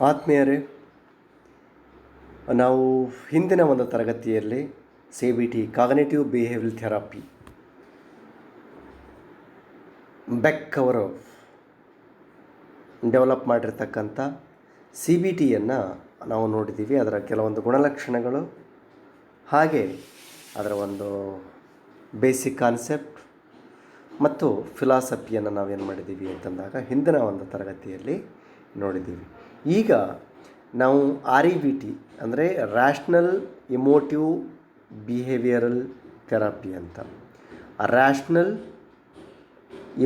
ಆತ್ಮೀಯರೇ, ನಾವು ಹಿಂದಿನ ಒಂದು ತರಗತಿಯಲ್ಲಿ CBT ಕಾಗ್ನಿಟಿವ್ ಬಿಹೇವಿಯರಲ್ ಥೆರಪಿ ಬೆಕ್ ಅವರು ಡೆವಲಪ್ ಮಾಡಿರ್ತಕ್ಕಂಥ CBTಯನ್ನು ನಾವು ನೋಡಿದ್ದೀವಿ. ಅದರ ಕೆಲವೊಂದು ಗುಣಲಕ್ಷಣಗಳು ಹಾಗೆ ಅದರ ಒಂದು ಬೇಸಿಕ್ ಕಾನ್ಸೆಪ್ಟ್ ಮತ್ತು ಫಿಲಾಸಫಿಯನ್ನು ನಾವೇನು ಮಾಡಿದ್ದೀವಿ ಅಂತಂದಾಗ ಹಿಂದಿನ ಒಂದು ತರಗತಿಯಲ್ಲಿ ನೋಡಿದ್ದೀವಿ. ಈಗ ನಾವು REBT ಅಂದರೆ ರ್ಯಾಷ್ನಲ್ ಇಮೋಟಿವ್ ಬಿಹೇವಿಯರಲ್ ಥೆರಪಿ ಅಂತ, ರ್ಯಾಷ್ನಲ್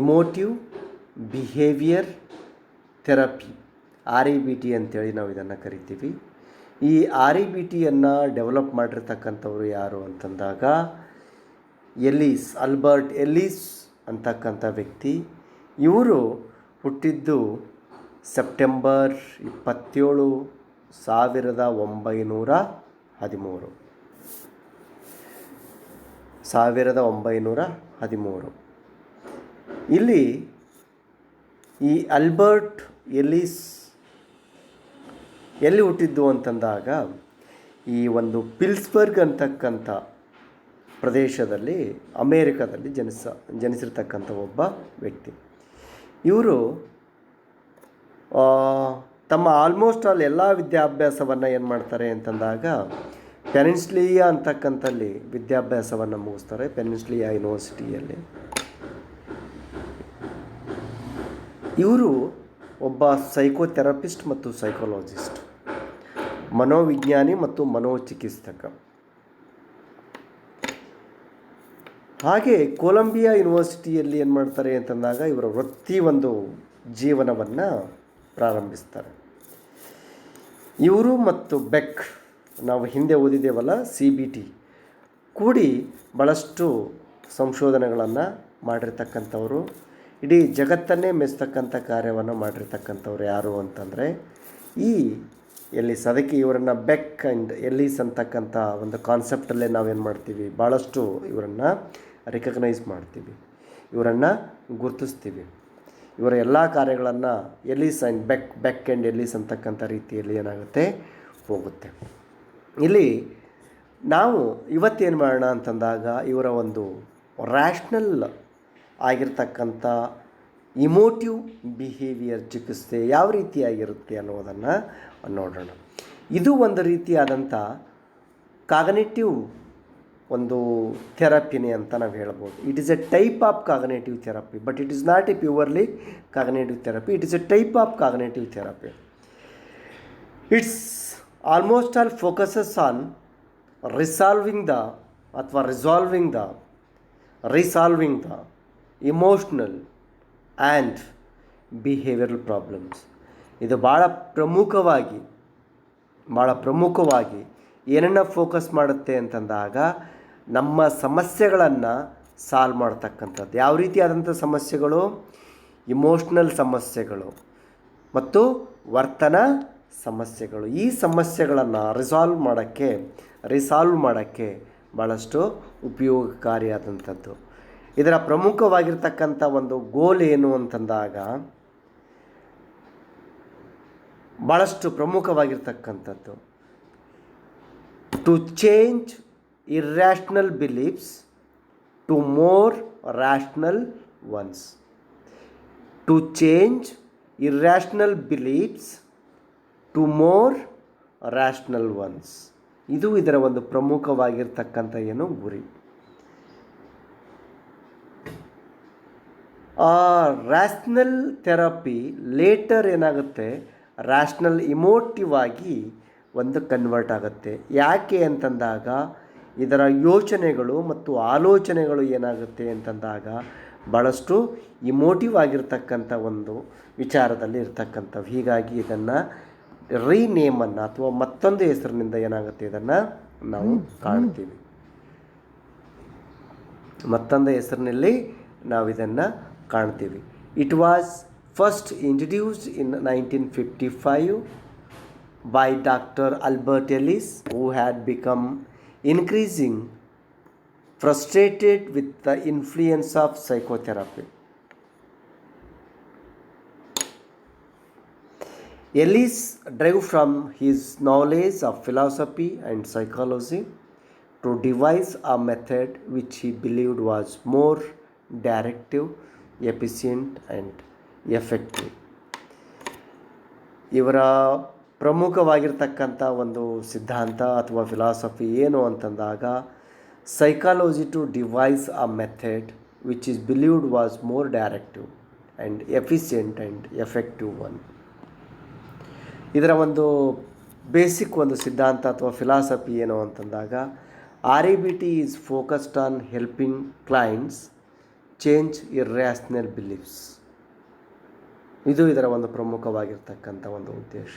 ಇಮೋಟಿವ್ ಬಿಹೇವಿಯರ್ ಥೆರಪಿ REBT ಅಂತೇಳಿ ನಾವು ಇದನ್ನು ಕರಿತೀವಿ. ಈ REBTಯನ್ನು ಡೆವಲಪ್ ಮಾಡಿರ್ತಕ್ಕಂಥವ್ರು ಯಾರು ಅಂತಂದಾಗ ಆಲ್ಬರ್ಟ್ ಎಲ್ಲಿಸ್ ಅಂತಕ್ಕಂಥ ವ್ಯಕ್ತಿ. ಇವರು ಹುಟ್ಟಿದ್ದು ಸೆಪ್ಟೆಂಬರ್ 27, 1913. ಇಲ್ಲಿ ಈ ಆಲ್ಬರ್ಟ್ ಎಲ್ಲಿಸ್ ಎಲ್ಲಿ ಹುಟ್ಟಿದ್ದು ಅಂತಂದಾಗ ಈ ಒಂದು ಪಿಲ್ಸ್ಬರ್ಗ್ ಅಂತಕ್ಕಂಥ ಪ್ರದೇಶದಲ್ಲಿ ಅಮೇರಿಕಾದಲ್ಲಿ ಜನಿಸಿರ್ತಕ್ಕಂಥ ಒಬ್ಬ ವ್ಯಕ್ತಿ. ಇವರು ತಮ್ಮ ಆಲ್ಮೋಸ್ಟ್ ಎಲ್ಲ ವಿದ್ಯಾಭ್ಯಾಸವನ್ನು ಏನು ಮಾಡ್ತಾರೆ ಅಂತಂದಾಗ ಪೆನಿನ್ಸುಲಾ ಅಂತಕ್ಕಂಥಲ್ಲಿ ವಿದ್ಯಾಭ್ಯಾಸವನ್ನು ಮುಗಿಸ್ತಾರೆ, ಪೆನಿನ್ಸುಲಾ ಯೂನಿವರ್ಸಿಟಿಯಲ್ಲಿ. ಇವರು ಒಬ್ಬ ಸೈಕೋಥೆರಪಿಸ್ಟ್ ಮತ್ತು ಸೈಕಾಲಜಿಸ್ಟ್, ಮನೋವಿಜ್ಞಾನಿ ಮತ್ತು ಮನೋಚಿಕಿತ್ಸಕ. ಹಾಗೆ ಕೊಲಂಬಿಯಾ ಯೂನಿವರ್ಸಿಟಿಯಲ್ಲಿ ಏನು ಮಾಡ್ತಾರೆ ಅಂತಂದಾಗ ಇವರ ವೃತ್ತಿ ಒಂದು ಜೀವನವನ್ನು ಪ್ರಾರಂಭಿಸ್ತಾರೆ. ಇವರು ಮತ್ತು ಬೆಕ್, ನಾವು ಹಿಂದೆ ಓದಿದ್ದೇವಲ್ಲ CBT, ಕೂಡಿ ಭಾಳಷ್ಟು ಸಂಶೋಧನೆಗಳನ್ನು ಮಾಡಿರ್ತಕ್ಕಂಥವರು, ಇಡೀ ಜಗತ್ತನ್ನೇ ಮೆಚ್ಚತಕ್ಕಂಥ ಕಾರ್ಯವನ್ನು ಮಾಡಿರ್ತಕ್ಕಂಥವ್ರು ಯಾರು ಅಂತಂದರೆ ಈ ಎಲ್ಲಿಸ್. ಅದಕ್ಕೆ ಇವರನ್ನು ಬೆಕ್ ಆ್ಯಂಡ್ ಎಲ್ಲಿಸ್ ಅಂತಕ್ಕಂಥ ಒಂದು ಕಾನ್ಸೆಪ್ಟಲ್ಲೇ ನಾವೇನು ಮಾಡ್ತೀವಿ, ಭಾಳಷ್ಟು ಇವರನ್ನು ರಿಕಗ್ನೈಸ್ ಮಾಡ್ತೀವಿ, ಇವರನ್ನು ಗುರುತಿಸ್ತೀವಿ. ಇವರ ಎಲ್ಲ ಕಾರ್ಯಗಳನ್ನು ಎಲ್ಲಿಸ್ ಆ್ಯಂಡ್ ಬೆಕ್ ಆ್ಯಂಡ್ ಎಲ್ಲಿಸ್ ಅಂತಕ್ಕಂಥ ರೀತಿಯಲ್ಲಿ ಏನಾಗುತ್ತೆ ಹೋಗುತ್ತೆ. ಇಲ್ಲಿ ನಾವು ಇವತ್ತೇನು ಮಾಡೋಣ ಅಂತಂದಾಗ ಇವರ ಒಂದು ರ್ಯಾಷ್ನಲ್ ಆಗಿರ್ತಕ್ಕಂಥ ಇಮೋಟಿವ್ ಬಿಹೇವಿಯರ್ ಚಿಕಿತ್ಸೆ ಯಾವ ರೀತಿಯಾಗಿರುತ್ತೆ ಅನ್ನೋದನ್ನು ನೋಡೋಣ. ಇದು ಒಂದು ರೀತಿಯಾದಂಥ ಕಾಗ್ನಿಟಿವ್ ಒಂದು ಥೆರಪಿನೇ ಅಂತ ನಾವು ಹೇಳ್ಬೋದು. It is A type of cognitive therapy, but it is not A purely cognitive therapy. It is A type of cognitive therapy. It's almost all focuses on resolving the emotional and behavioural problems. ಇದು ಭಾಳ ಪ್ರಮುಖವಾಗಿ ಏನನ್ನು focus ಮಾಡುತ್ತೆ ಅಂತಂದಾಗ ನಮ್ಮ ಸಮಸ್ಯೆಗಳನ್ನು solve ಮಾಡ್ತಕ್ಕಂಥದ್ದು. ಯಾವ ರೀತಿಯಾದಂಥ ಸಮಸ್ಯೆಗಳು? ಇಮೋಷ್ನಲ್ ಸಮಸ್ಯೆಗಳು ಮತ್ತು ವರ್ತನ ಸಮಸ್ಯೆಗಳು. ಈ ಸಮಸ್ಯೆಗಳನ್ನು ರಿಸಾಲ್ವ್ ಮಾಡೋಕ್ಕೆ ಭಾಳಷ್ಟು ಉಪಯೋಗಕಾರಿಯಾದಂಥದ್ದು. ಇದರ ಪ್ರಮುಖವಾಗಿರ್ತಕ್ಕಂಥ ಒಂದು ಗೋಲ್ ಏನು ಅಂತಂದಾಗ ಭಾಳಷ್ಟು ಪ್ರಮುಖವಾಗಿರ್ತಕ್ಕಂಥದ್ದು to change irrational beliefs to more rational ones. To change irrational beliefs to more rational ones. ಇದು ಇದರ ಒಂದು ಪ್ರಮುಖವಾಗಿರ್ತಕ್ಕಂಥ ಗುರಿ. ರ್ಯಾಷ್ನಲ್ ಥೆರಪಿ ಲೇಟರ್ ಏನಾಗುತ್ತೆ, ರ್ಯಾಷ್ನಲ್ ಇಮೋಟಿವ್ ಆಗಿ ಒಂದು ಕನ್ವರ್ಟ್ ಆಗುತ್ತೆ. ಯಾಕೆ ಅಂತಂದಾಗ ಇದರ ಯೋಚನೆಗಳು ಮತ್ತು ಆಲೋಚನೆಗಳು ಏನಾಗುತ್ತೆ ಅಂತಂದಾಗ ಭಾಳಷ್ಟು ಇಮೋಟಿವ್ ಆಗಿರ್ತಕ್ಕಂಥ ಒಂದು ವಿಚಾರದಲ್ಲಿ ಇರ್ತಕ್ಕಂಥವು. ಹೀಗಾಗಿ ಇದನ್ನು ರೀನೇಮನ್ನು ಅಥವಾ ಮತ್ತೊಂದು ಹೆಸರಿನಿಂದ ಏನಾಗುತ್ತೆ ಇದನ್ನು ನಾವು ಕಾಣ್ತೀವಿ. ಮತ್ತೊಂದು ಹೆಸರಿನಲ್ಲಿ ನಾವು ಇದನ್ನು ಕಾಣ್ತೀವಿ. It was first introduced in 1955 by Dr. Albert Ellis, who had become increasing frustrated with the influence of psychotherapy. Ellis drew from his knowledge of philosophy and psychology to devise a method which he believed was more directive, efficient, and effective. ಇವರ ಪ್ರಮುಖವಾಗಿರ್ತಕ್ಕಂಥ ಒಂದು ಸಿದ್ಧಾಂತ ಅಥವಾ philosophy ಏನು ಅಂತಂದಾಗ, psychology to devise a method which is believed was more directive and efficient and effective one. ಇದರ ಒಂದು basic ಒಂದು ಸಿದ್ಧಾಂತ ಅಥವಾ ಫಿಲಾಸಫಿ ಏನು ಅಂತಂದಾಗ, RABT is focused on helping clients change irrational beliefs. ಇದು ಇದರ ಒಂದು ಪ್ರಮುಖವಾಗಿರ್ತಕ್ಕಂಥ ಒಂದು ಉದ್ದೇಶ.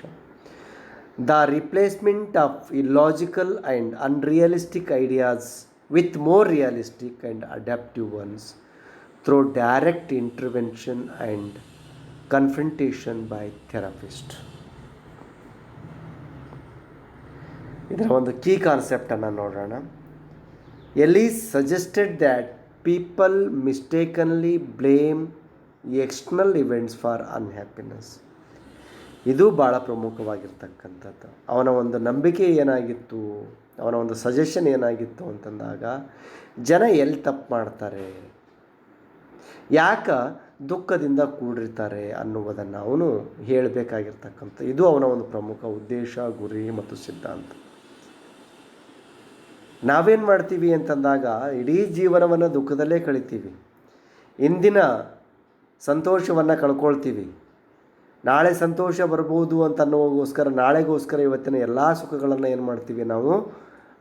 The replacement of illogical and unrealistic ideas with more realistic and adaptive ones through direct intervention and confrontation by therapist. ಇದರ ಒಂದು ಕೀ ಕಾನ್ಸೆಪ್ಟನ್ನು ನೋಡೋಣ. Ellis suggested that people mistakenly blame external events for unhappiness. ಇದು ಭಾಳ ಪ್ರಮುಖವಾಗಿರ್ತಕ್ಕಂಥದ್ದು. ಅವನ ಒಂದು ನಂಬಿಕೆ ಏನಾಗಿತ್ತು, ಅವನ ಒಂದು ಸಜೆಷನ್ ಏನಾಗಿತ್ತು ಅಂತಂದಾಗ, ಜನ ಎಲ್ಲಿ ತಪ್ಪು ಮಾಡ್ತಾರೆ, ಯಾಕೆ ದುಃಖದಿಂದ ಕೂಡಿರ್ತಾರೆ ಅನ್ನುವುದನ್ನು ಅವನು ಹೇಳಬೇಕಾಗಿರ್ತಕ್ಕಂಥ ಇದು ಅವನ ಒಂದು ಪ್ರಮುಖ ಉದ್ದೇಶ, ಗುರಿ ಮತ್ತು ಸಿದ್ಧಾಂತ. ನಾವೇನು ಮಾಡ್ತೀವಿ ಅಂತಂದಾಗ ಇಡೀ ಜೀವನವನ್ನು ದುಃಖದಲ್ಲೇ ಕಳಿತೀವಿ. ಇಂದಿನ ಸಂತೋಷವನ್ನು ಕಳ್ಕೊಳ್ತೀವಿ. ನಾಳೆ ಸಂತೋಷ ಬರ್ಬೋದು ಅಂತ ಅನ್ನೋಗೋಸ್ಕರ, ನಾಳೆಗೋಸ್ಕರ ಇವತ್ತಿನ ಎಲ್ಲ ಸುಖಗಳನ್ನು ಏನು ಮಾಡ್ತೀವಿ, ನಾವು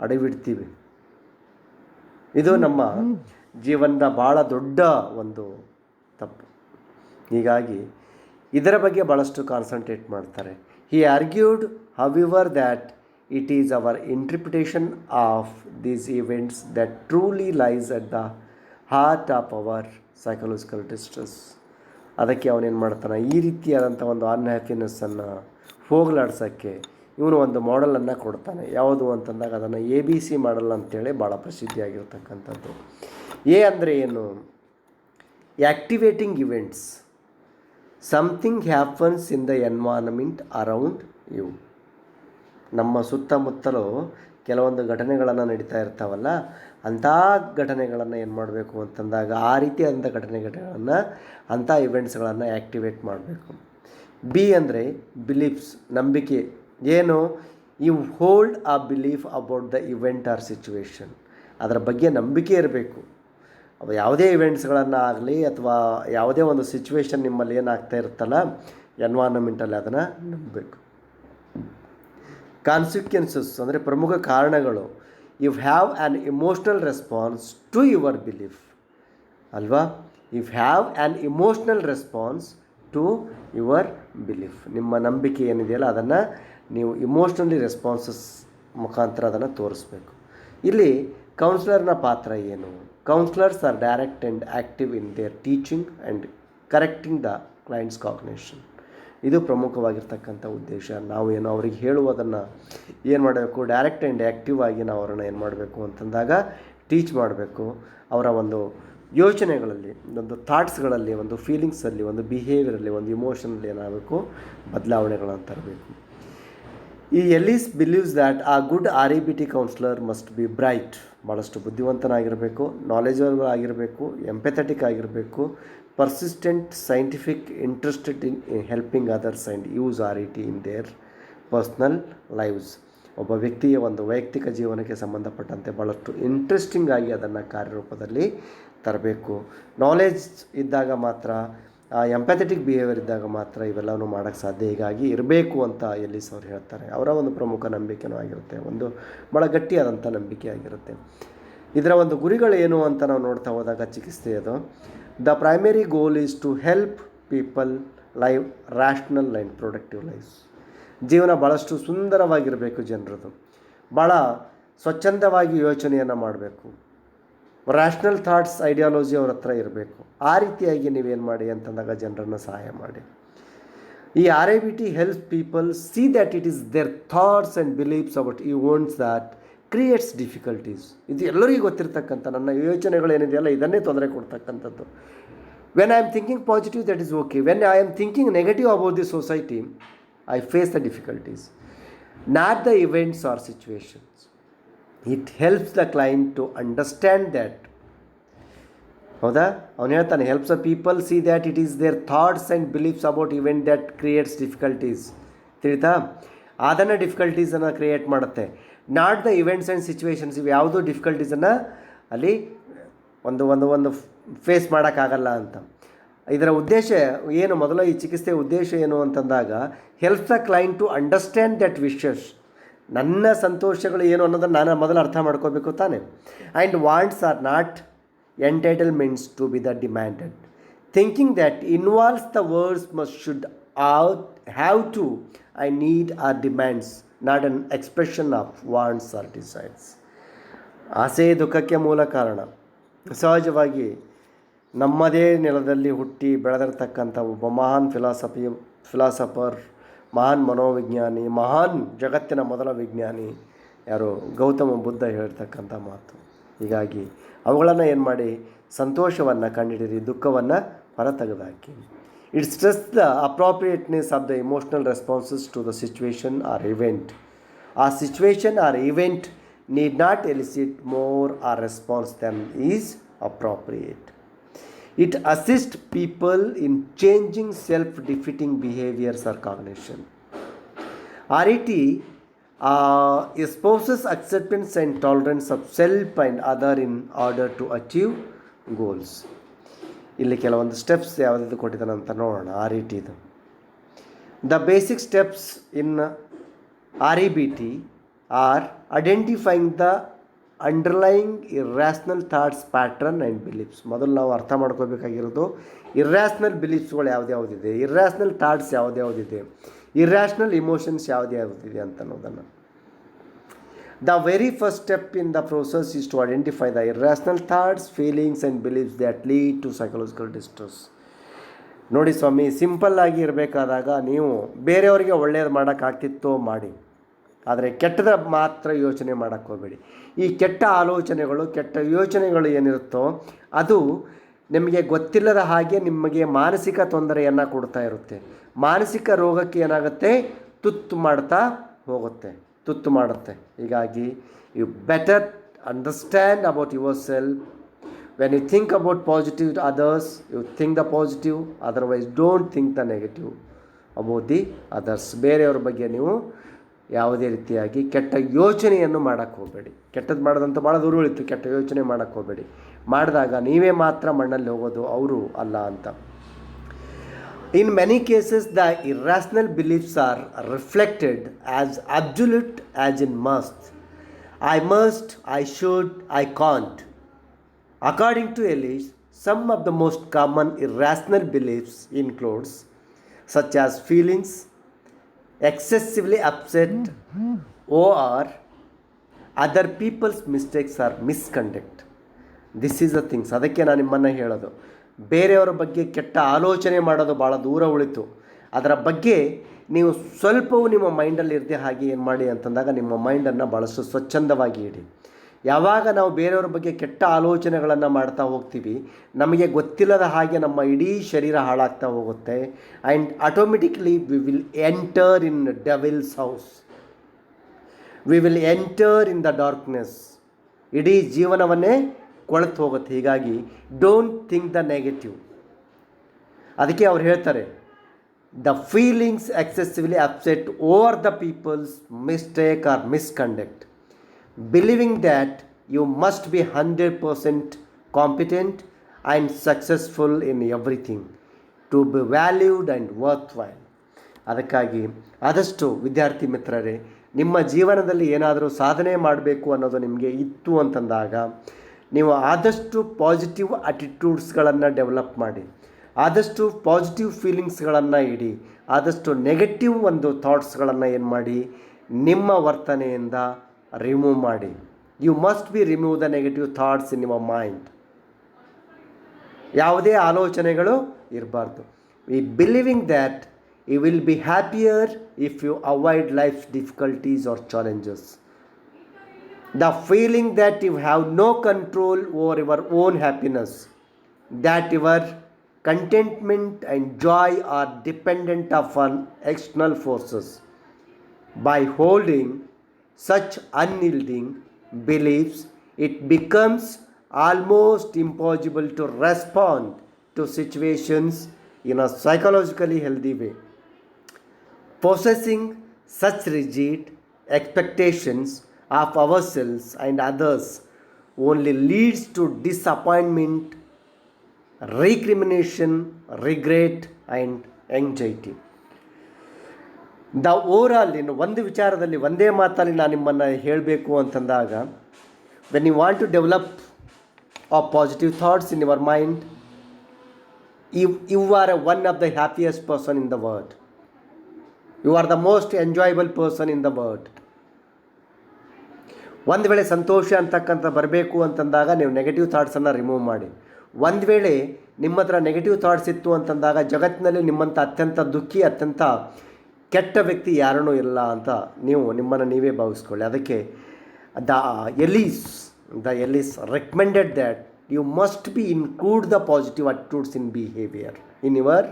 ಅಡವಿಡ್ತೀವಿ. ಇದು ನಮ್ಮ ಜೀವನದ ಭಾಳ ದೊಡ್ಡ ಒಂದು ತಪ್ಪು. ಹೀಗಾಗಿ ಇದರ ಬಗ್ಗೆ ಭಾಳಷ್ಟು ಕಾನ್ಸಂಟ್ರೇಟ್ ಮಾಡ್ತಾರೆ. He argued however that it is our interpretation of these events that truly lies at the heart of our psychological distress. ಅದಕ್ಕೆ ಅವನೇನು ಮಾಡ್ತಾನೆ, ಈ ರೀತಿಯಾದಂಥ ಒಂದು ಅನ್ಹ್ಯಾಪಿನೆಸ್ಸನ್ನು ಹೋಗಲಾಡ್ಸೋಕ್ಕೆ ಇವನು ಒಂದು ಮಾಡೆಲನ್ನು ಕೊಡ್ತಾನೆ. ಯಾವುದು ಅಂತಂದಾಗ ಅದನ್ನು ABC ಮಾಡೆಲ್ ಅಂತೇಳಿ ಭಾಳ ಪ್ರಸಿದ್ಧಿಯಾಗಿರ್ತಕ್ಕಂಥದ್ದು. ಅಂದರೆ ಏನು? Activating events, something happens in the environment around you. ನಮ್ಮ ಸುತ್ತಮುತ್ತಲೂ ಕೆಲವೊಂದು ಘಟನೆಗಳನ್ನು ನಡೀತಾ ಇರ್ತಾವಲ್ಲ, ಅಂಥ ಘಟನೆಗಳನ್ನು ಏನು ಮಾಡಬೇಕು ಅಂತಂದಾಗ, ಆ ರೀತಿಯಾದಂಥ ಘಟನೆಗಳನ್ನು, ಅಂಥ ಇವೆಂಟ್ಸ್ಗಳನ್ನು ಆ್ಯಕ್ಟಿವೇಟ್ ಮಾಡಬೇಕು. B ಅಂದರೆ ಬಿಲೀಫ್ಸ್, ನಂಬಿಕೆ. ಏನು? You hold a belief about the event or situation. ಅದರ ಬಗ್ಗೆ ನಂಬಿಕೆ ಇರಬೇಕು. ಯಾವುದೇ ಇವೆಂಟ್ಸ್ಗಳನ್ನು ಆಗಲಿ ಅಥವಾ ಯಾವುದೇ ಒಂದು ಸಿಚುವೇಶನ್ ನಿಮ್ಮಲ್ಲಿ ಏನಾಗ್ತಾ ಇರುತ್ತಲ್ಲ ಎನ್ವೈರನ್ಮೆಂಟಲ್ಲಿ, ಅದನ್ನು ನಂಬಬೇಕು. ಕಾನ್ಸಿಕ್ವೆನ್ಸಸ್ ಅಂದರೆ ಪ್ರಮುಖ ಕಾರಣಗಳು. You have an emotional response to your belief ಅಲ್ವಾ? You have an emotional response to your belief. ನಿಮ್ಮ ನಂಬಿಕೆ ಏನಿದೆಯಲ್ಲ ಅದನ್ನು ನೀವು ಇಮೋಷ್ನಲಿ ರೆಸ್ಪಾನ್ಸಸ್ ಮುಖಾಂತರ ಅದನ್ನು ತೋರಿಸ್ಬೇಕು. ಇಲ್ಲಿ ಕೌನ್ಸಿಲರ್ನ ಪಾತ್ರ ಏನು? Counsellors are direct and active in their teaching and correcting the clients cognition. ಇದು ಪ್ರಮುಖವಾಗಿರ್ತಕ್ಕಂಥ ಉದ್ದೇಶ. ನಾವು ಏನು ಅವ್ರಿಗೆ ಹೇಳುವುದನ್ನು ಏನು ಮಾಡಬೇಕು, ಡೈರೆಕ್ಟ್ ಆ್ಯಂಡ್ ಆ್ಯಕ್ಟಿವ್ ಆಗಿ ನಾವು ಅವರನ್ನು ಏನು ಮಾಡಬೇಕು ಅಂತಂದಾಗ ಟೀಚ್ ಮಾಡಬೇಕು. ಅವರ ಒಂದು ಯೋಚನೆಗಳಲ್ಲಿ, ಒಂದು ಥಾಟ್ಸ್ಗಳಲ್ಲಿ, ಒಂದು ಫೀಲಿಂಗ್ಸಲ್ಲಿ, ಒಂದು ಬಿಹೇವಿಯರಲ್ಲಿ, ಒಂದು ಇಮೋಷನಲ್ಲಿ ಏನಾಗಬೇಕು, ಬದಲಾವಣೆಗಳನ್ನು ತರಬೇಕು. ಈ Ellis believes that a good RABT counsellor must be bright, ಭಾಳಷ್ಟು ಬುದ್ಧಿವಂತನಾಗಿರಬೇಕು, ನಾಲೆಜಬಲ್ ಆಗಿರಬೇಕು, ಎಂಪೆಥೆಟಿಕ್ ಆಗಿರಬೇಕು, persistent, scientific, interested in helping others and use RAT in their personal lives. ಒಬ್ಬ ವ್ಯಕ್ತಿಯ ಒಂದು ವೈಯಕ್ತಿಕ ಜೀವನಕ್ಕೆ ಸಂಬಂಧಪಟ್ಟಂತೆ ಭಾಳಷ್ಟು ಇಂಟ್ರೆಸ್ಟಿಂಗ್ ಆಗಿ ಅದನ್ನು ಕಾರ್ಯರೂಪದಲ್ಲಿ ತರಬೇಕು. ನಾಲೆಜ್ ಇದ್ದಾಗ ಮಾತ್ರ, ಎಂಪ್ಯಾಥೆಟಿಕ್ ಬಿಹೇವಿಯರ್ ಇದ್ದಾಗ ಮಾತ್ರ ಇವೆಲ್ಲವೂ ಮಾಡೋಕ್ಕೆ ಸಾಧ್ಯ. ಹೀಗಾಗಿ ಇರಬೇಕು ಅಂತ ಎಲ್ಲಿಸ್ ಅವ್ರು ಹೇಳ್ತಾರೆ. ಅವರ ಒಂದು ಪ್ರಮುಖ ನಂಬಿಕೆನೂ ಆಗಿರುತ್ತೆ, ಒಂದು ಭಾಳ ಗಟ್ಟಿಯಾದಂಥ ನಂಬಿಕೆ ಆಗಿರುತ್ತೆ. ಇದರ ಒಂದು ಗುರಿಗಳೇನು ಅಂತ ನಾವು ನೋಡ್ತಾ ಹೋದಾಗ, ಚಿಕಿತ್ಸೆಯದು the primary goal is to help people live rational and productive lifes. ಜೀವನ ಭಾಳಷ್ಟು ಸುಂದರವಾಗಿರಬೇಕು, ಜನರದು ಭಾಳ ಸ್ವಚ್ಛಂದವಾಗಿ ಯೋಚನೆಯನ್ನು ಮಾಡಬೇಕು, ರ್ಯಾಷನಲ್ ಥಾಟ್ಸ್, ಐಡಿಯಾಲಜಿ ಅವ್ರ ಹತ್ರ ಇರಬೇಕು. ಆ ರೀತಿಯಾಗಿ ನೀವೇನು ಮಾಡಿ ಅಂತಂದಾಗ ಜನರನ್ನು ಸಹಾಯ ಮಾಡಿ. ಈ RABT helps people see that it is their thoughts and beliefs about events that creates difficulties. ಇದು ಎಲ್ಲರಿಗೂ ಗೊತ್ತಿರ್ತಕ್ಕಂಥ ನನ್ನ ಯೋಚನೆಗಳೇನಿದೆಯಲ್ಲ ಇದನ್ನೇ ತೊಂದರೆ ಕೊಡ್ತಕ್ಕಂಥದ್ದು. When I am thinking positive, that is okay. When I am thinking negative about the society, I face the difficulties, not the events or situations. It helps the client to understand that. ಹೌದಾ, ಅವನು ಹೇಳ್ತಾನೆ, helps the people see that it is their thoughts and beliefs about event that creates difficulties. ತಿಳಿತಾ, ಅದನ್ನು ಡಿಫಿಕಲ್ಟೀಸನ್ನು create ಮಾಡುತ್ತೆ, not the events and situations. ಇವು ಯಾವುದೂ ಡಿಫಿಕಲ್ಟೀಸನ್ನು ಅಲ್ಲಿ ಒಂದು ಒಂದು ಒಂದು ಫೇಸ್ ಮಾಡೋಕ್ಕಾಗಲ್ಲ ಅಂತ. ಇದರ ಉದ್ದೇಶ ಏನು, ಮೊದಲು ಈ ಚಿಕಿತ್ಸೆಯ ಉದ್ದೇಶ ಏನು ಅಂತಂದಾಗ, help the client to understand that wishes. ನನ್ನ ಸಂತೋಷಗಳು ಏನು ಅನ್ನೋದನ್ನು ನಾನು ಮೊದಲು ಅರ್ಥ ಮಾಡ್ಕೋಬೇಕು ತಾನೆ. And wants are not entitlements to be the demanded. Thinking that involves the words must should have to I need or demands, not an expression of wants or desires. ಆಸೆ ದುಃಖಕ್ಕೆ ಮೂಲ ಕಾರಣ. ಸಹಜವಾಗಿ ನಮ್ಮದೇ ನೆಲದಲ್ಲಿ ಹುಟ್ಟಿ ಬೆಳೆದಿರ್ತಕ್ಕಂಥ ಒಬ್ಬ ಮಹಾನ್ ಫಿಲಾಸಫರ್, ಮಹಾನ್ ಮನೋವಿಜ್ಞಾನಿ, ಮಹಾನ್ ಜಗತ್ತಿನ ಮೊದಲ ವಿಜ್ಞಾನಿ ಯಾರು, ಗೌತಮ ಬುದ್ಧ ಹೇಳ್ತಕ್ಕಂಥ ಮಾತು. ಹೀಗಾಗಿ ಅವುಗಳನ್ನು ಏನು ಮಾಡಿ, ಸಂತೋಷವನ್ನು ಕಂಡುಹಿಡಿರಿ, ದುಃಖವನ್ನು ಹೊರತೆಗೆದುಹಾಕಿ. It's just the inappropriateness of the emotional responses to the situation or event. ಆ situation or event need not elicit more or response than is appropriate. It assists people in changing self-defeating behaviors or cognition. RET espouses acceptance and tolerance of self and other in order to achieve goals. ಇಲ್ಲಿ ಕೆಲವೊಂದು steps ಯಾವುದಿದು ಕೊಟ್ಟಿದ್ದಾನೆ ಅಂತ ನೋಡೋಣ. RET ಇದು the basic steps in REBT are identifying the underlying irrational thoughts pattern and beliefs. ಮೊದಲು ನಾವು ಅರ್ಥ ಮಾಡ್ಕೋಬೇಕಾಗಿರೋದು ಇರ್ರ್ಯಾಷನಲ್ ಬಿಲೀಫ್ಸ್ಗಳು ಯಾವುದ್ಯಾವುದಿದೆ, ಇರ್ರ್ಯಾಷನಲ್ ಥಾಟ್ಸ್ ಯಾವುದ್ಯಾವುದಿದೆ, ಇರ್ರ್ಯಾಷನಲ್ ಇಮೋಷನ್ಸ್ ಯಾವುದ್ಯಾವುದಿದೆ ಅಂತ ಅನ್ನೋದನ್ನು. The very first step in the process is to identify the irrational thoughts, feelings and beliefs that lead to psychological distress. ನೋಡಿ ಸ್ವಾಮಿ, ಸಿಂಪಲ್ಲಾಗಿ ಇರಬೇಕಾದಾಗ ನೀವು ಬೇರೆಯವರಿಗೆ ಒಳ್ಳೆಯದು ಮಾಡೋಕ್ಕಾಗ್ತಿತ್ತೋ ಮಾಡಿ, ಆದರೆ ಕೆಟ್ಟದ ಮಾತ್ರ ಯೋಚನೆ ಮಾಡೋಕ್ಕೆ ಹೋಗಬೇಡಿ. ಈ ಕೆಟ್ಟ ಆಲೋಚನೆಗಳು, ಕೆಟ್ಟ ಯೋಚನೆಗಳು ಏನಿರುತ್ತೋ ಅದು ನಿಮಗೆ ಗೊತ್ತಿಲ್ಲದ ಹಾಗೆ ನಿಮಗೆ ಮಾನಸಿಕ ತೊಂದರೆಯನ್ನು ಕೊಡ್ತಾ ಇರುತ್ತೆ. ಮಾನಸಿಕ ರೋಗಕ್ಕೆ ಏನಾಗುತ್ತೆ, ತುತ್ತು ಮಾಡುತ್ತೆ. ಹೀಗಾಗಿ you better understand about yourself. When you think about positive to others, you think the positive, otherwise don't think the negative about the others. ಬೇರೆಯವ್ರ ಬಗ್ಗೆ ನೀವು ಯಾವುದೇ ರೀತಿಯಾಗಿ ಕೆಟ್ಟ ಯೋಚನೆಯನ್ನು ಮಾಡೋಕ್ಕೆ ಹೋಗಬೇಡಿ. ಕೆಟ್ಟದ್ದು ಮಾಡೋದಂತ ಭಾಳ ದೂರ ಉಳಿತು. ಕೆಟ್ಟ ಯೋಚನೆ ಮಾಡೋಕ್ಕೆ ಹೋಗಬೇಡಿ. ಮಾಡಿದಾಗ ನೀವೇ ಮಾತ್ರ ಮಣ್ಣಲ್ಲಿ ಹೋಗೋದು, ಅವರು ಅಲ್ಲ ಅಂತ. In many cases the irrational beliefs are reflected as absolute as in must, I must, I should, I can't. According to Ellis, some of the most common irrational beliefs includes such as feelings excessively upset or other people's mistakes or misconduct. This is the things. ಅದಕ್ಕೆ ನಾನು ನಿಮ್ಮನ್ನು ಹೇಳೋದು, ಬೇರೆಯವರ ಬಗ್ಗೆ ಕೆಟ್ಟ ಆಲೋಚನೆ ಮಾಡೋದು ಭಾಳ ದೂರ ಉಳಿತು. ಅದರ ಬಗ್ಗೆ ನೀವು ಸ್ವಲ್ಪವೂ ನಿಮ್ಮ ಮೈಂಡಲ್ಲಿ ಇರದೆ ಹಾಗೆ ಏನು ಮಾಡಿ ಅಂತಂದಾಗ ನಿಮ್ಮ ಮೈಂಡನ್ನು ಭಾಳಷ್ಟು ಸ್ವಚ್ಛಂದವಾಗಿ ಇಡಿ. ಯಾವಾಗ ನಾವು ಬೇರೆಯವ್ರ ಬಗ್ಗೆ ಕೆಟ್ಟ ಆಲೋಚನೆಗಳನ್ನು ಮಾಡ್ತಾ ಹೋಗ್ತೀವಿ, ನಮಗೆ ಗೊತ್ತಿಲ್ಲದ ಹಾಗೆ ನಮ್ಮ ಇಡೀ ಶರೀರ ಹಾಳಾಗ್ತಾ ಹೋಗುತ್ತೆ. And automatically we will enter in devils house, we will enter in the darkness. ಇಡೀ ಜೀವನವನ್ನೇ ಕೊಳೆತು ಹೋಗುತ್ತೆ. ಹೀಗಾಗಿ ಡೋಂಟ್ ಥಿಂಕ್ ದ ನೆಗೆಟಿವ್. ಅದಕ್ಕೆ ಅವ್ರು ಹೇಳ್ತಾರೆ, the feelings excessively upset over the people's mistake or misconduct, believing that you must be 100% competent and successful in everything to be valued and worthwhile. ಅದಕ್ಕಾಗಿ ಆದಷ್ಟು ವಿದ್ಯಾರ್ಥಿ ಮಿತ್ರರೇ, ನಿಮ್ಮ ಜೀವನದಲ್ಲಿ ಏನಾದರೂ ಸಾಧನೆ ಮಾಡಬೇಕು ಅನ್ನೋದು ನಿಮಗೆ ಇತ್ತು ಅಂತಂದಾಗ ನೀವು ಆದಷ್ಟು ಪಾಸಿಟಿವ್ ಆಟಿಟ್ಯೂಡ್ಸ್ಗಳನ್ನು ಡೆವಲಪ್ ಮಾಡಿ, ಆದಷ್ಟು ಪಾಸಿಟಿವ್ ಫೀಲಿಂಗ್ಸ್ಗಳನ್ನು ಇಡಿ, ಆದಷ್ಟು ನೆಗೆಟಿವ್ ಒಂದು ಥಾಟ್ಸ್ಗಳನ್ನು ಏನು ಮಾಡಿ ನಿಮ್ಮ ವರ್ತನೆಯಿಂದ ರಿಮೂವ್ ಮಾಡಿ. You must be remove the negative thoughts in your mind. ಯಾವುದೇ ಆಲೋಚನೆಗಳು ಇರಬಾರ್ದು. We believing that you will be happier if you avoid life's difficulties or challenges. The feeling that you have no control over your own happiness, that your contentment and joy are dependent upon external forces. By holding such unyielding beliefs, it becomes almost impossible to respond to situations in a psychologically healthy way. Possessing such rigid expectations of ourselves and others only leads to disappointment, recrimination, regret, and anxiety. The overall ಇನ್ನು ಒಂದು ವಿಚಾರದಲ್ಲಿ ಒಂದೇ ಮಾತಲ್ಲಿ ನಾನು ನಿಮ್ಮನ್ನು ಹೇಳಬೇಕು ಅಂತಂದಾಗ, when you want to develop a positive thoughts in your mind, you are one of the happiest person in the world. You are the most enjoyable person in the world. ಒಂದು ವೇಳೆ ಸಂತೋಷ ಅಂತಕ್ಕಂಥ ಬರಬೇಕು ಅಂತಂದಾಗ ನೀವು ನೆಗೆಟಿವ್ ಥಾಟ್ಸನ್ನು ರಿಮೂವ್ ಮಾಡಿ. ಒಂದು ವೇಳೆ ನಿಮ್ಮ ಹತ್ರ ನೆಗೆಟಿವ್ ಥಾಟ್ಸ್ ಇತ್ತು ಅಂತಂದಾಗ ಜಗತ್ತಿನಲ್ಲಿ ನಿಮ್ಮಂಥ ಅತ್ಯಂತ ದುಃಖಿ, ಅತ್ಯಂತ ಕೆಟ್ಟ ವ್ಯಕ್ತಿ ಯಾರೂ ಇಲ್ಲ ಅಂತ ನೀವು ನಿಮ್ಮನ್ನು ನೀವೇ ಭಾವಿಸ್ಕೊಳ್ಳಿ. ಅದಕ್ಕೆ the Ellis recommended that you must be include the positive attitudes in your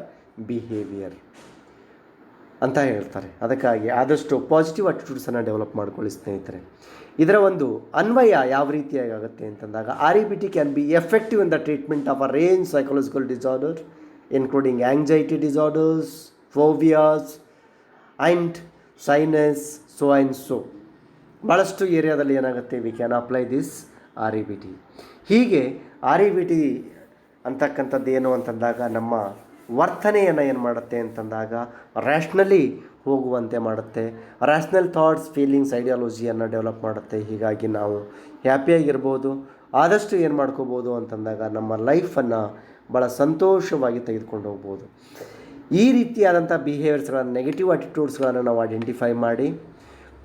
behaviour ಅಂತ ಹೇಳ್ತಾರೆ. ಅದಕ್ಕಾಗಿ ಆದಷ್ಟು ಪಾಸಿಟಿವ್ ಅಟಿಟ್ಯೂಡ್ಸನ್ನು ಡೆವಲಪ್ ಮಾಡ್ಕೊಳ್ಳಿ ಸ್ನೇಹಿತರೆ. ಇದರ ಒಂದು ಅನ್ವಯ ಯಾವ ರೀತಿಯಾಗಿ ಆಗುತ್ತೆ ಅಂತಂದಾಗ, REBT can be effective in the treatment of a range psychological disorder including anxiety disorders, phobias and sinus, so and so. ಭಾಳಷ್ಟು ಏರಿಯಾದಲ್ಲಿ ಏನಾಗುತ್ತೆ, we can apply this REBT. ಹೀಗೆ REBT ಅಂತಕ್ಕಂಥದ್ದು ಏನು ಅಂತಂದಾಗ ನಮ್ಮ ವರ್ತನೆಯನ್ನು ಏನು ಮಾಡುತ್ತೆ ಅಂತಂದಾಗ ರ್ಯಾಷ್ನಲಿ ಹೋಗುವಂತೆ ಮಾಡುತ್ತೆ. ರ್ಯಾಷ್ನಲ್ ಥಾಟ್ಸ್, ಫೀಲಿಂಗ್ಸ್, ಐಡಿಯಾಲಜಿಯನ್ನು ಡೆವಲಪ್ ಮಾಡುತ್ತೆ. ಹೀಗಾಗಿ ನಾವು ಹ್ಯಾಪಿಯಾಗಿರ್ಬೋದು. ಆದಷ್ಟು ಏನು ಮಾಡ್ಕೋಬೋದು ಅಂತಂದಾಗ ನಮ್ಮ ಲೈಫನ್ನು ಭಾಳ ಸಂತೋಷವಾಗಿ ತೆಗೆದುಕೊಂಡು ಹೋಗ್ಬೋದು. ಈ ರೀತಿಯಾದಂಥ ಬಿಹೇವಿಯರ್ಸ್ಗಳನ್ನು, ನೆಗೆಟಿವ್ ಅಟಿಟ್ಯೂಡ್ಸ್ಗಳನ್ನು ನಾವು ಐಡೆಂಟಿಫೈ ಮಾಡಿ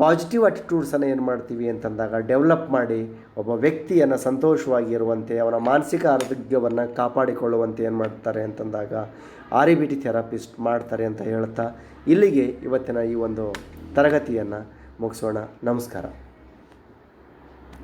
ಪಾಸಿಟಿವ್ ಅಟಿಟ್ಯೂಡ್ಸನ್ನು ಏನು ಮಾಡ್ತೀವಿ ಅಂತಂದಾಗ ಡೆವಲಪ್ ಮಾಡಿ ಒಬ್ಬ ವ್ಯಕ್ತಿಯನ್ನು ಸಂತೋಷವಾಗಿರುವಂತೆ, ಅವನ ಮಾನಸಿಕ ಆರೋಗ್ಯವನ್ನು ಕಾಪಾಡಿಕೊಳ್ಳುವಂತೆ ಏನು ಮಾಡ್ತಾರೆ ಅಂತಂದಾಗ REBT ಥೆರಪಿಸ್ಟ್ ಮಾಡ್ತಾರೆ ಅಂತ ಹೇಳ್ತಾ ಇಲ್ಲಿಗೆ ಇವತ್ತಿನ ಈ ಒಂದು ತರಗತಿಯನ್ನು ಮುಗಿಸೋಣ. ನಮಸ್ಕಾರ.